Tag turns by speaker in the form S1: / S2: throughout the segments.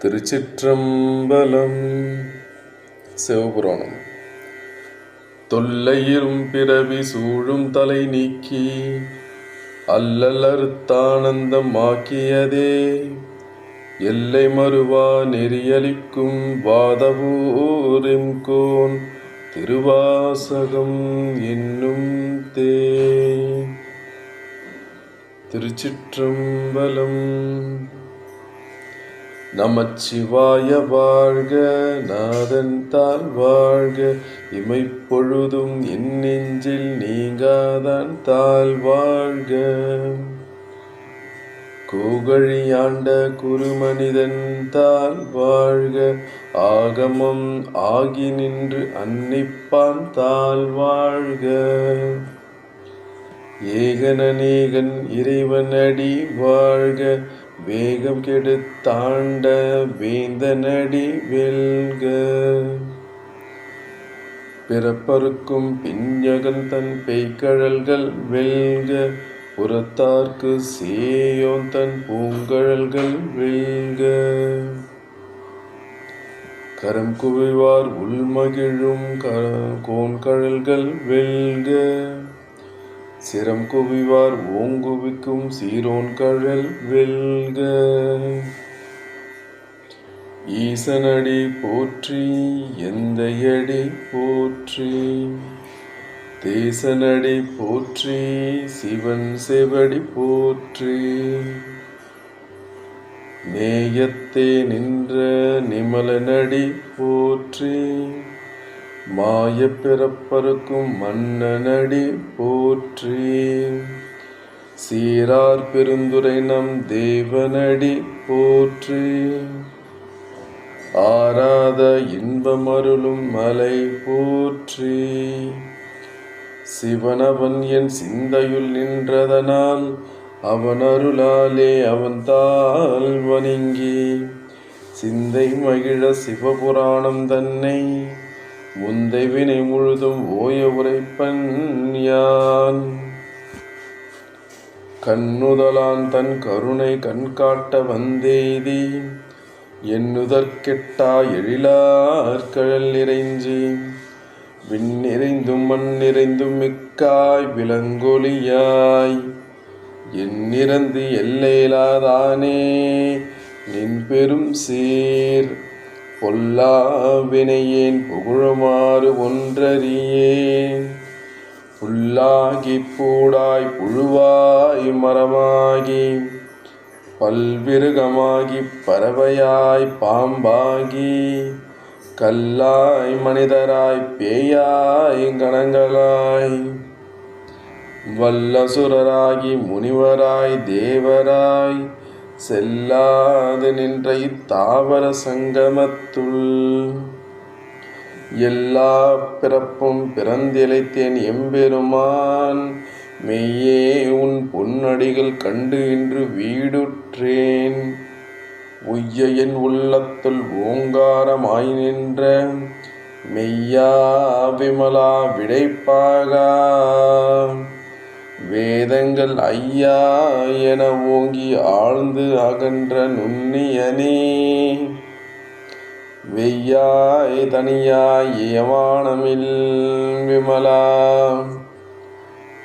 S1: திருச்சிற்றம்பலம். சிவபுராணம். தொல்லையிரும் பிறவி சூழும் தலை நீக்கி அல்லல் அறுத்தானந்தம் ஆக்கியதே எல்லை மறுவா நெறியளிக்கும் வாதவூரெம்கோன் திருவாசகம் என்னும் தே. திருச்சிற்றம்பலம். நமச்சிவாய வாழ்க, நாதன் தாள் வாழ்க, இமைப்பொழுதும் என் நெஞ்சில் நீங்காதான் தாள் வாழ்க. கூகழியாண்ட குருமனிதன் தாள் வாழ்க, ஆகமம் ஆகி நின்று அன்னிப்பான் தாள் வாழ்க. ஏகனநேகன் இறைவனடி வாழ்க, வேகம் கெடுத்தாண்ட வேந்தனடி வெல்க. பிறப்பறுக்கும் பிஞ்சகன் தன் பேய்கழல்கள் வெல்க, புறத்தார்க்கு சேயோன் தன் பூங்கழல்கள் வெல்க. கரம் குவிவார் உள்மகிழும் கோன்கழல்கள் வெல்க, சிரம் குவிவார் ஓங்குவிக்கும் சீரோன் கழல் வெல்க. ஈசனடி போற்றி, எந்தையடி போற்றி, தேசனடி போற்றி, சிவன் செவடி போற்றி. நேயத்தே நின்ற நிமலனடி போற்றி, மாயப் பிறப்பறுக்கும் மன்னனடி போற்றி. சீரார் பெருந்துரை நம் தேவனடி போற்றி, ஆராத இன்பமருளும் மலை போற்றி. சிவனவன் என் சிந்தையுள் நின்றதனால் அவன் அருளாலே அவன் தாள் வணங்கி சிந்தை மகிழ சிவபுராணம் தன்னை முந்தை வினை முழுதும் ஓய உரைப்பன் யான். கண்ணுதலான் தன் கருணை கண்காட்ட வந்தேதி எண்ணுதற்கெட்டா எழிலார்கழல் நிறைஞ்சி விண்ணிறைந்தும் மண்ணிறைந்தும் மிக்காய் விலங்கொலியாய் எண்ணிறந்து எல்லையிலாதானே நின் பெரும் சீர். பொல்லா வினையேன் புகழுமாறு ஒன்றறியேன், புல்லாகி பூடாய் புழுவாய் மரமாகி பல்விருகமாகி பறவையாய் பாம்பாகி கல்லாய் மனிதராய் பேயாய் கணங்களாய் வல்லசுரராகி முனிவராய் தேவராய் செல்லாது நின்ற இத்தாவர சங்கமத்துள் எல்லா பிறப்பும் பிறந்திழைத்தேன் எம்பெருமான். மெய்யே உன் பொன்னடிகள் கண்டு இன்று வீடுற்றேன். உய்ய என் உள்ளத்துள் ஓங்காரமாய் நின்ற மெய்யா விமலா விடைப்பாகா வேதங்கள் ஐயா என ஓங்கி ஆழ்ந்து அகன்ற நுண்ணியனே. வெய்யாய் தனியாய் ஏவானமில் விமலா,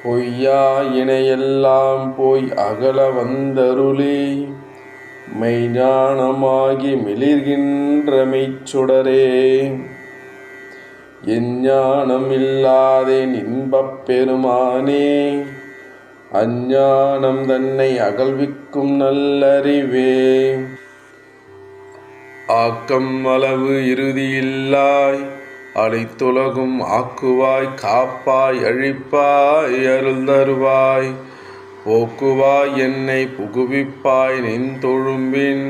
S1: பொய்யா இணையெல்லாம் போய் அகல வந்தருளே. மெய்ஞானமாகி மிளிர்கின்ற மெய்ச்சுடரே, எஞ்ஞானம் இல்லாதேன் இன்பப் பெருமானே. அஞ்ஞானம் தன்னை அகழ்விக்கும் நல்லறிவே. ஆக்கம் அளவு இறுதியில்லாய் அனைத்துலகும் ஆக்குவாய் காப்பாய் அழிப்பாய் அருள் தருவாய். போக்குவாய் என்னை புகுவிப்பாய் நின் தொழும்பின்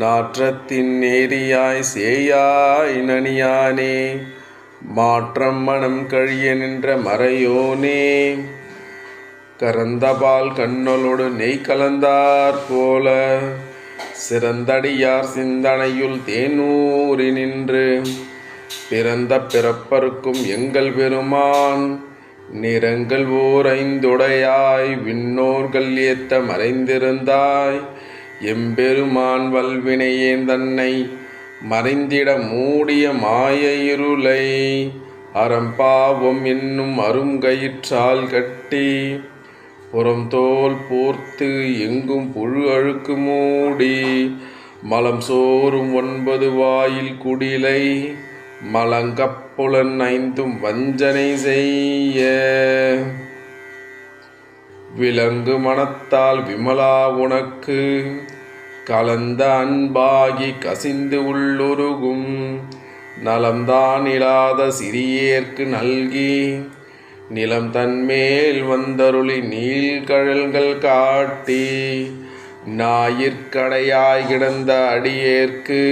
S1: நாற்றத்தின் நேரியாய் சேயாய் நனியானே. மாற்றம் மனம் கழிய நின்ற மறையோனே, கரந்தபால் கண்ணலோடு நெய் கலந்தார் போல சிறந்தடியார் சிந்தனையுள் தேனூறி நின்று பிறந்த பிறப்பருக்கும் எங்கள் பெருமான். நிறங்கள் ஓர் ஐந்துடையாய் விண்ணோர்கள் ஏத்த மறைந்திருந்தாய் எம்பெருமான் வல்வினையேன் தன்னை மறைந்திட மூடிய மாய இருளை அறம்பாவம் என்னும் அருங்கயிற்றால் கட்டி புறம்தோல் போர்த்து எங்கும் புழு அழுக்கு மூடி மலம் சோறும் 9 வாயில் குடிலை மலங்கப்புலன் 5 வஞ்சனை செய்ய விலங்கு மனத்தால் விமலா உனக்கு கலந்த அன்பாகி கசிந்து உள்ளுருகும் நலம்தான் இல்லாத சிறியேற்கு நல்கி நிலம் தன்மேல் வந்தருளி நீள்கழல்கள் காட்டி ஞாயிற்கடையாய் கிடந்த அடியேற்கு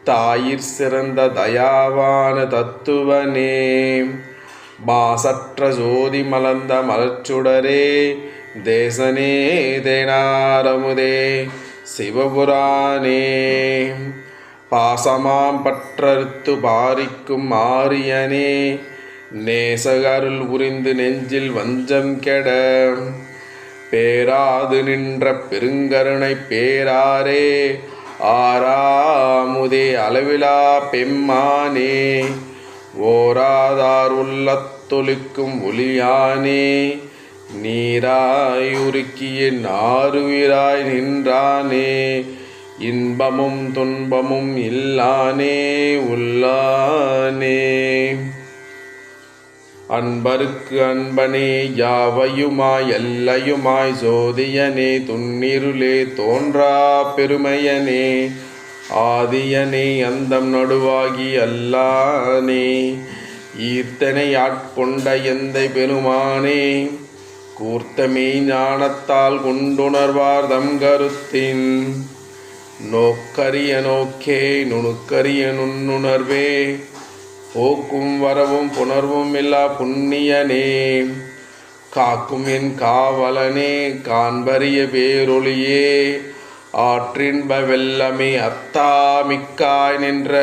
S1: தாயிற் சிறந்த தயாவான தத்துவனே மாசற்ற ஜோதி மலர்ந்த மலர்ச்சுடரே தேசனே தேனாரமுதே சிவபுராணே பாசமாம் பற்றறுத்து பாரிக்கும் ஆரியனே நேசகருள் உரிந்து நெஞ்சில் வஞ்சம் கெட பேராது நின்ற பெருங்கருணை பேராரே ஆறாமுதே அளவிலா பெம்மானே ஓராதார் உள்ளத்தொலிக்கும் ஒளியானே நீராயுருக்கிய நாருயிராய் நின்றானே இன்பமும் துன்பமும் இல்லானே உள்ளானே அன்பருக்கு அன்பனே யாவையுமாய் எல்லையுமாய் ஜோதியனே துன்னிருளே தோன்றா பெருமையனே ஆதியனே அந்தம் நடுவாகி அல்லானே ஈர்த்தனை ஆட்கொண்ட எந்தை பெருமானே கூர்த்தமே ஞானத்தால் கொண்டுணர்வார் தம் கருத்தின் நோக்கரிய நோக்கே நுணுக்கரிய நுண்ணுணர்வே போக்கும் வரவும் புணர்வும் இல்லா புண்ணியனே காக்கும் என் காவலனே காண்பரிய பேரொளியே ஆற்றின்ப வெள்ளமே அத்தாமிக்காய் நின்ற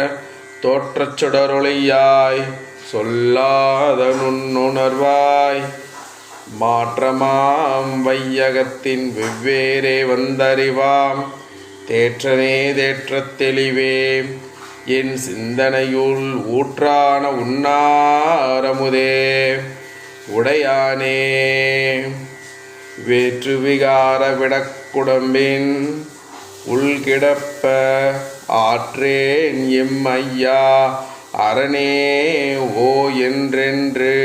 S1: தோற்றச் சுடரொளியாய் சொல்லாத நுண்ணுணர்வாய் மாற்றமாம் வையகத்தின் வெவ்வேறே வந்தறிவாம் தேற்றனே தேற்றத் தெளிவே என் சிந்தனையுள் ஊற்றான உண்ணாரமுதே உடையானே வேற்று விகார விடக்குடம்பின் உள்கிடப்ப ஆற்றேன் எம் ஐயா அரணே ஓ என்றென்று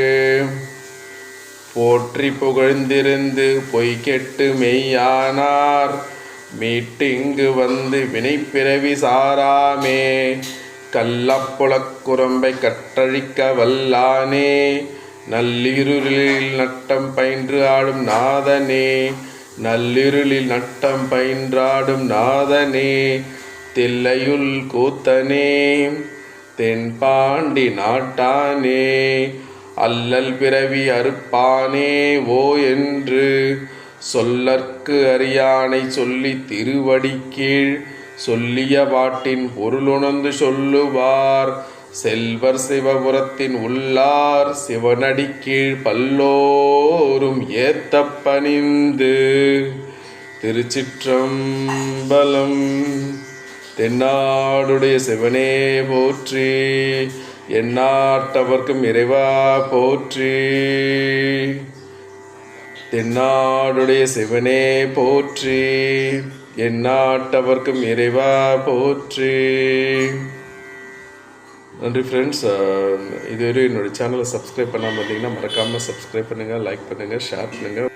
S1: போற்றி புகழ்ந்திருந்து பொய்கெட்டு மெய்யானார் மீட்டிங்கு வந்து வினைப்பிறவி சாராமே கள்ளப்புலக்குரம்பை கற்றழிக்க வல்லானே நள்ளிருளில் நட்டம் பயின்று ஆடும் நாதனே நள்ளிருளில் நட்டம் பயின்றாடும் நாதனே தில்லையுள் கூத்தனே தென்பாண்டி நாட்டானே அல்லல் பிறவி அறுப்பானே ஓ என்று சொல்லற்கு அறியானை சொல்லி திருவடி கீழ் சொல்லிய பாட்டின் பொருளுணர்ந்து சொல்லுவார் செல்வர் சிவபுரத்தின் உள்ளார் சிவனடி கீழ் பல்லோரும் ஏத்த பணிந்து திருச்சிற்றம்பலம். தென்னாடுடைய சிவனே போற்றி, எந்நாட்டவர்க்கும் இறைவா போற்றி. தென்னாடுடைய சிவனே போற்றி, எந்நாட்டவர்க்கும் இறைவா போற்றி. நன்றி ஃப்ரெண்ட்ஸ். இதுவரை என்னோடய சேனலை சப்ஸ்கிரைப் பண்ணாமல் இருந்தீங்கன்னா மறக்காமல் சப்ஸ்கிரைப் பண்ணுங்கள், லைக் பண்ணுங்கள், ஷேர் பண்ணுங்கள்.